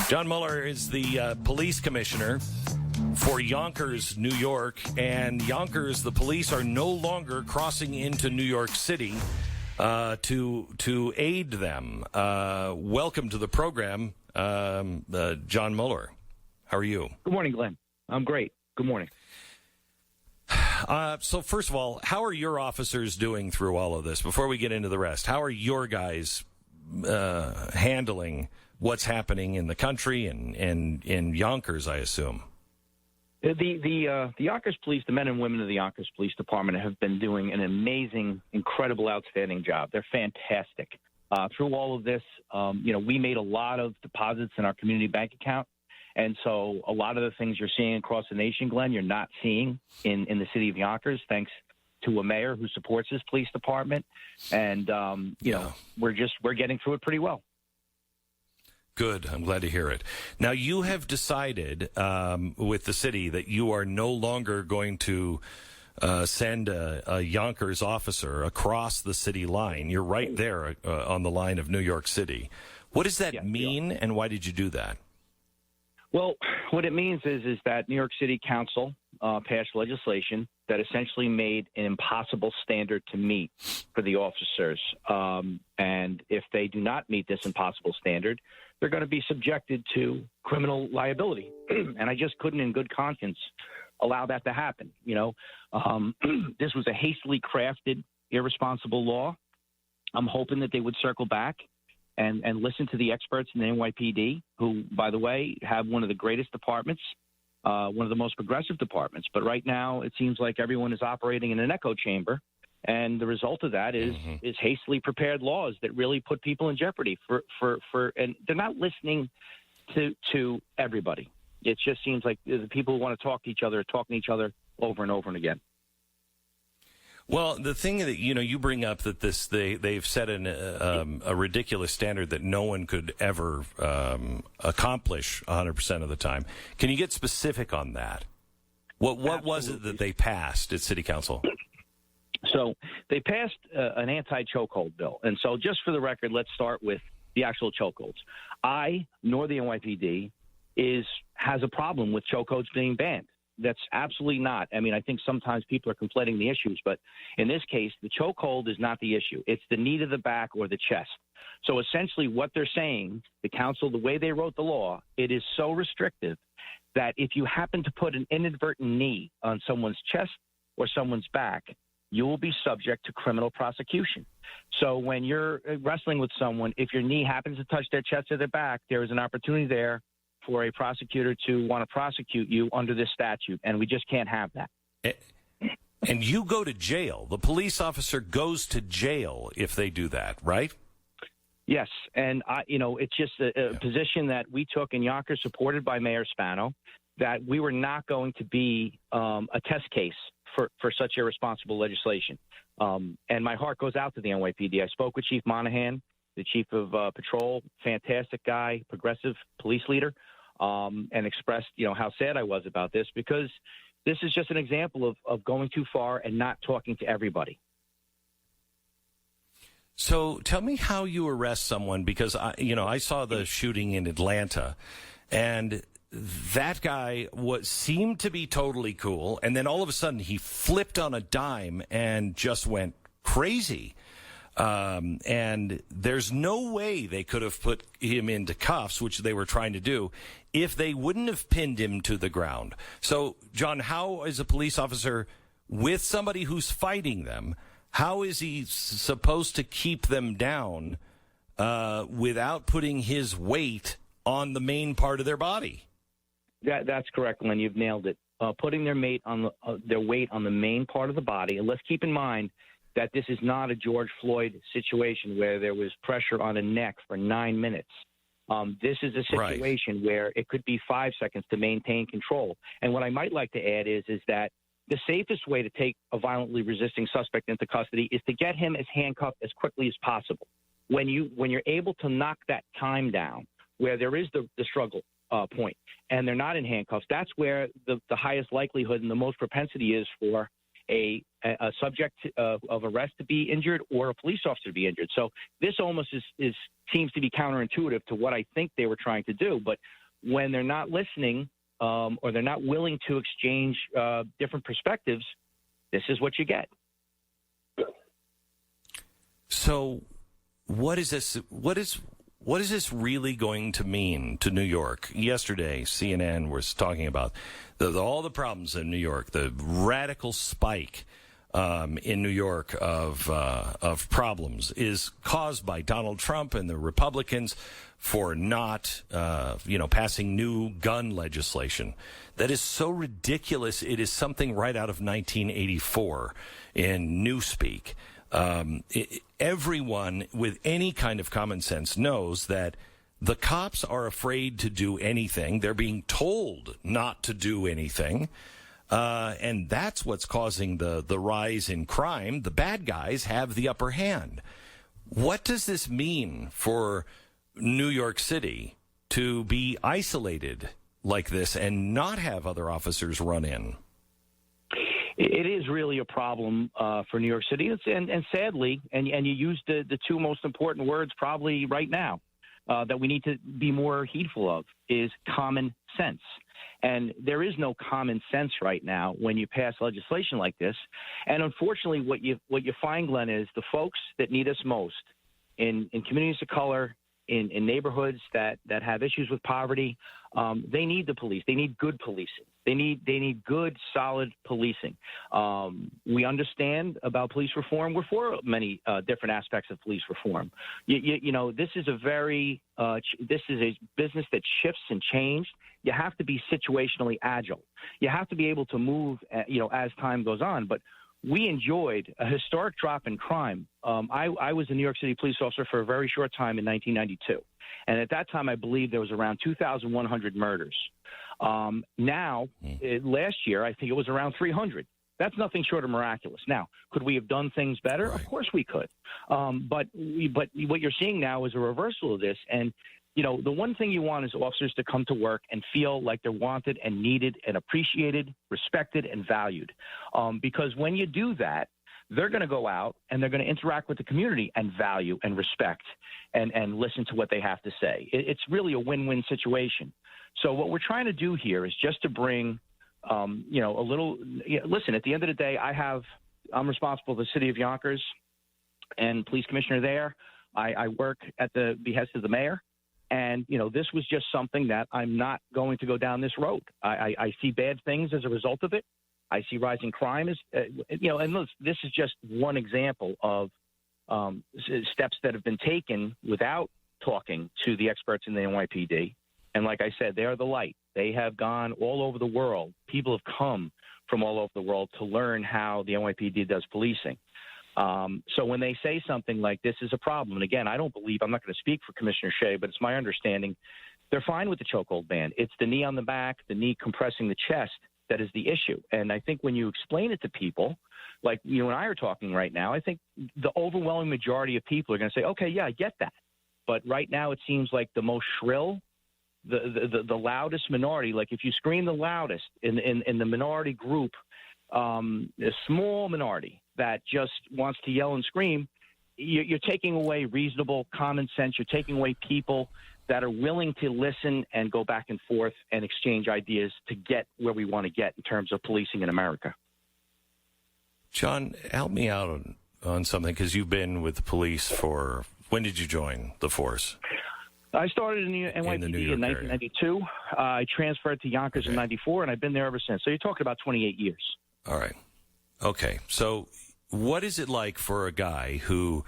John Mueller is the police commissioner for Yonkers, New York. And Yonkers, the police are no longer crossing into New York City to aid them. Welcome to the program, John Mueller. How are you? Good morning, Glenn. I'm great. Good morning. So first of all, how are your officers doing through all of this? Before we get into the rest, how are your guys handling what's happening in the country and in Yonkers, I assume? The Yonkers Police, the men and women of the Yonkers Police Department have been doing an amazing, incredible, outstanding job. They're fantastic. Through all of this, we made a lot of deposits in our community bank account. And so a lot of the things you're seeing across the nation, Glenn, you're not seeing in the city of Yonkers, thanks to a mayor who supports his police department. And, we're getting through it pretty well. Good. I'm glad to hear it. Now, you have decided with the city that you are no longer going to send a Yonkers officer across the city line. You're right there on the line of New York City. What does that mean, and why did you do that? Well, what it means is that New York City Council passed legislation that essentially made an impossible standard to meet for the officers. And if they do not meet this impossible standard, they're going to be subjected to criminal liability. And I just couldn't in good conscience allow that to happen. This was a hastily crafted, irresponsible law. I'm hoping that they would circle back and listen to the experts in the NYPD, who, by the way, have one of the greatest departments, one of the most progressive departments. But right now, it seems like everyone is operating in an echo chamber. And the result of that is hastily prepared laws that really put people in jeopardy and they're not listening to everybody. It just seems like the people who want to talk to each other are talking to each other over and over and again. Well, the thing that you bring up that they've set a ridiculous standard that no one could ever accomplish 100% of the time. Can you get specific on that? What was it that they passed at City Council? So they passed an anti-chokehold bill. And so just for the record, let's start with the actual chokeholds. I, nor the NYPD, has a problem with chokeholds being banned. That's absolutely not. I mean, I think sometimes people are conflating the issues, but in this case, the chokehold is not the issue. It's the knee to the back or the chest. So essentially what they're saying, the council, the way they wrote the law, it is so restrictive that if you happen to put an inadvertent knee on someone's chest or someone's back, you will be subject to criminal prosecution. So when you're wrestling with someone, if your knee happens to touch their chest or their back, there is an opportunity there for a prosecutor to want to prosecute you under this statute, and we just can't have that. And you go to jail. The police officer goes to jail if they do that, right? Yes, and it's just a position that we took in Yonkers, supported by Mayor Spano, that we were not going to be a test case for such irresponsible legislation. And my heart goes out to the NYPD. I spoke with Chief Monahan, the chief of patrol, fantastic guy, progressive police leader, and expressed, how sad I was about this, because this is just an example of going too far and not talking to everybody. So tell me how you arrest someone, because I saw the shooting in Atlanta, and that guy seemed to be totally cool, and then all of a sudden he flipped on a dime and just went crazy. And there's no way they could have put him into cuffs, which they were trying to do, if they wouldn't have pinned him to the ground. So, John, how is a police officer with somebody who's fighting them, how is he supposed to keep them down without putting his weight on the main part of their body? That's correct, Glenn. You've nailed it. Putting their weight on the main part of the body. And let's keep in mind that this is not a George Floyd situation where there was pressure on a neck for 9 minutes. This is a situation where it could be 5 seconds to maintain control. And what I might like to add is that the safest way to take a violently resisting suspect into custody is to get him as handcuffed as quickly as possible. When you're able to knock that time down, where there is the struggle point, and they're not in handcuffs, that's where the highest likelihood and the most propensity is for a subject of arrest to be injured or a police officer to be injured. So this almost seems to be counterintuitive to what I think they were trying to do. But when they're not listening or they're not willing to exchange different perspectives, this is what you get. So what is this? What is this really going to mean to New York? Yesterday, CNN was talking about all the problems in New York, the radical spike in New York of problems is caused by Donald Trump and the Republicans for not, passing new gun legislation. That is so ridiculous. It is something right out of 1984 in Newspeak. Everyone with any kind of common sense knows that the cops are afraid to do anything. They're being told not to do anything. And that's what's causing the rise in crime. The bad guys have the upper hand. What does this mean for New York City to be isolated like this and not have other officers run in? It is really a problem for New York City, and sadly, and you used the two most important words probably right now that we need to be more heedful of is common sense. And there is no common sense right now when you pass legislation like this. And unfortunately, what you find, Glenn, is the folks that need us most in communities of color, in neighborhoods that have issues with poverty, they need the police. They need good policing. They need good, solid policing. We understand about police reform. We're for many different aspects of police reform. This is this is a business that shifts and changes. You have to be situationally agile. You have to be able to move, as time goes on. But we enjoyed a historic drop in crime. I was a New York City police officer for a very short time in 1992. And at that time, I believe there was around 2,100 murders. Last year, I think it was around 300. That's nothing short of miraculous. Now, could we have done things better? Right. Of course we could. But what you're seeing now is a reversal of this. And, the one thing you want is officers to come to work and feel like they're wanted and needed and appreciated, respected, and valued. Because when you do that, they're going to go out and they're going to interact with the community and value and respect and listen to what they have to say. It's really a win-win situation. So what we're trying to do here is just to bring, listen, at the end of the day, I'm responsible for the city of Yonkers and police commissioner there. I work at the behest of the mayor. And, this was just something that I'm not going to go down this road. I see bad things as a result of it. I see rising crime and look, this is just one example of steps that have been taken without talking to the experts in the NYPD. And like I said, they are the light. They have gone all over the world. People have come from all over the world to learn how the NYPD does policing. So when they say something like this is a problem, and again, I'm not going to speak for Commissioner Shea, but it's my understanding they're fine with the chokehold ban. It's the knee on the back, the knee compressing the chest that is the issue. And I think when you explain it to people, like you and I are talking right now, I think the overwhelming majority of people are going to say, okay, yeah, I get that. But right now it seems like the most shrill, the loudest minority, like if you scream the loudest in the minority group, a small minority that just wants to yell and scream, you're taking away reasonable common sense. You're taking away people that are willing to listen and go back and forth and exchange ideas to get where we want to get in terms of policing in America. John, help me out on something, because you've been with the police for, when did you join the force? I started in the NYPD in 1992. I transferred to Yonkers in 94, and I've been there ever since. So you're talking about 28 years. All right. Okay. So what is it like for a guy who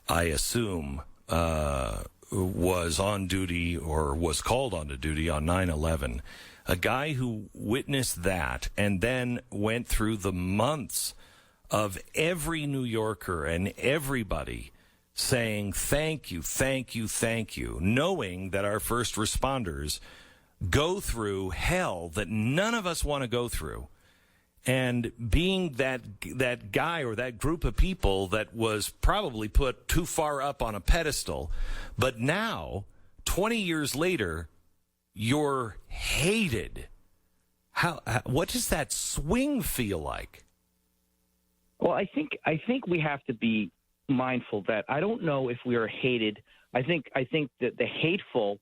I assume was on duty or was called onto duty on 9/11, a guy who witnessed that and then went through the months of every New Yorker and everybody saying thank you, thank you, thank you, knowing that our first responders go through hell that none of us want to go through, and being that guy or that group of people that was probably put too far up on a pedestal, but now, 20 years later, you're hated. What does that swing feel like? Well, I think we have to be mindful that I don't know if we are hated. I think that the hateful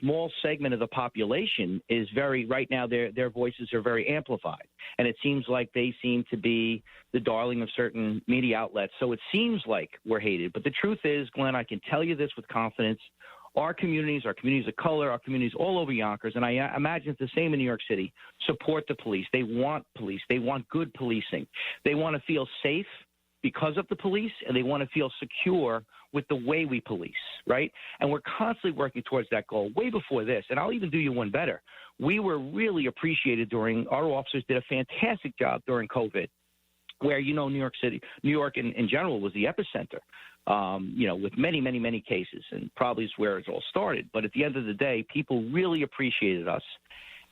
small segment of the population is very right now. Their voices are very amplified, and it seems like they seem to be the darling of certain media outlets. So it seems like we're hated. But the truth is, Glenn, I can tell you this with confidence. Our communities of color, our communities all over Yonkers, and I imagine it's the same in New York City, support the police. They want police. They want good policing. They want to feel safe because of the police, and they want to feel secure with the way we police, right? And we're constantly working towards that goal way before this. And I'll even do you one better. We were really appreciated our officers did a fantastic job during COVID, where, New York in general was the epicenter, with many, many, many cases, and probably is where it's all started. But at the end of the day, people really appreciated us,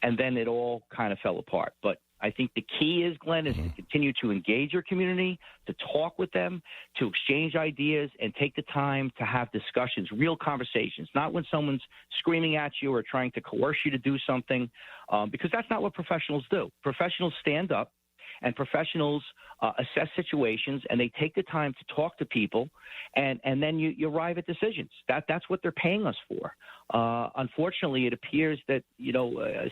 and then it all kind of fell apart. But I think the key is, Glenn, is to continue to engage your community, to talk with them, to exchange ideas, and take the time to have discussions, real conversations, not when someone's screaming at you or trying to coerce you to do something, because that's not what professionals do. Professionals stand up, and professionals assess situations, and they take the time to talk to people, and then you arrive at decisions. That's what they're paying us for. Unfortunately, it appears that,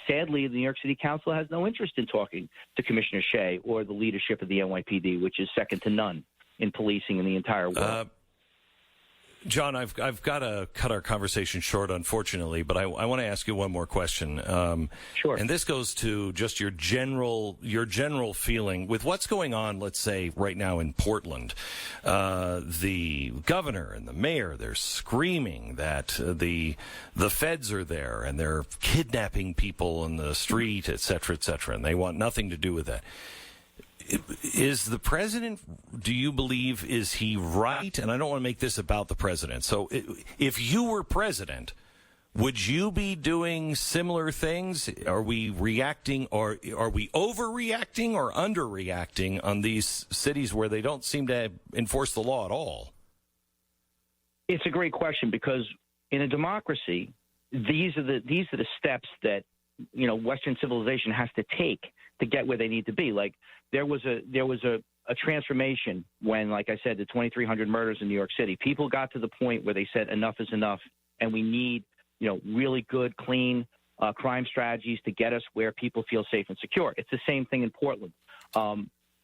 sadly, the New York City Council has no interest in talking to Commissioner Shea or the leadership of the NYPD, which is second to none in policing in the entire world. John, I've got to cut our conversation short, unfortunately, but I want to ask you one more question. Sure. And this goes to just your general feeling with what's going on, let's say, right now in Portland. The governor and the mayor, they're screaming that the feds are there and they're kidnapping people in the street, et cetera, and they want nothing to do with that. Is the president, do you believe, is he right? And I don't want to make this about the president. So if you were president, would you be doing similar things? Are we reacting, or are we overreacting or underreacting on these cities where they don't seem to enforce the law at all? It's a great question, because in a democracy, these are the steps that Western civilization has to take to get where they need to be. Like there was a transformation when, like I said, the 2,300 murders in New York City, people got to the point where they said enough is enough, and we need really good, clean crime strategies to get us where people feel safe and secure. It's the same thing in Portland.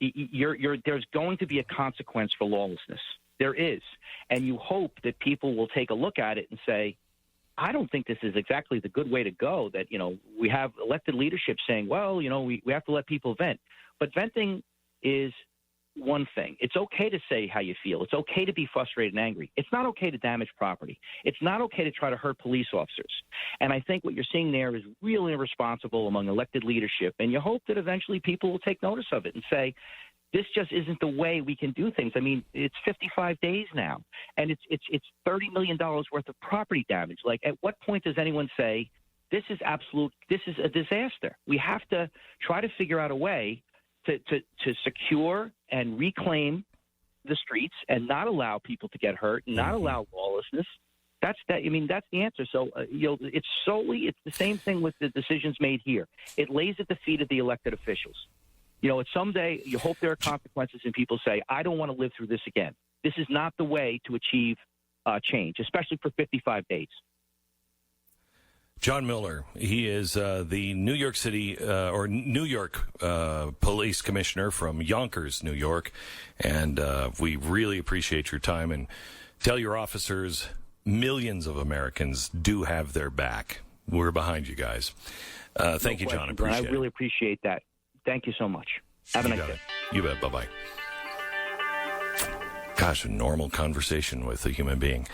There's going to be a consequence for lawlessness. There is, and you hope that people will take a look at it and say, I don't think this is exactly the good way to go, that, we have elected leadership saying, well, we have to let people vent. But venting is one thing. It's okay to say how you feel. It's okay to be frustrated and angry. It's not okay to damage property. It's not okay to try to hurt police officers. And I think what you're seeing there is really irresponsible among elected leadership. And you hope that eventually people will take notice of it and say, this just isn't the way we can do things. I mean, it's 55 days now, and it's $30 million worth of property damage. Like, at what point does anyone say, this is a disaster? We have to try to figure out a way to secure and reclaim the streets and not allow people to get hurt, and not allow lawlessness. That's the answer. So, it's the same thing with the decisions made here. It lays at the feet of the elected officials. Someday you hope there are consequences, and people say, I don't want to live through this again. This is not the way to achieve change, especially for 55 days. John Mueller, he is the New York City New York Police Commissioner from Yonkers, New York. And we really appreciate your time, and tell your officers millions of Americans do have their back. We're behind you guys. Thank you, John. I appreciate it. I really appreciate that. Thank you so much. Have a nice day. You bet. Bye-bye. Gosh, a normal conversation with a human being.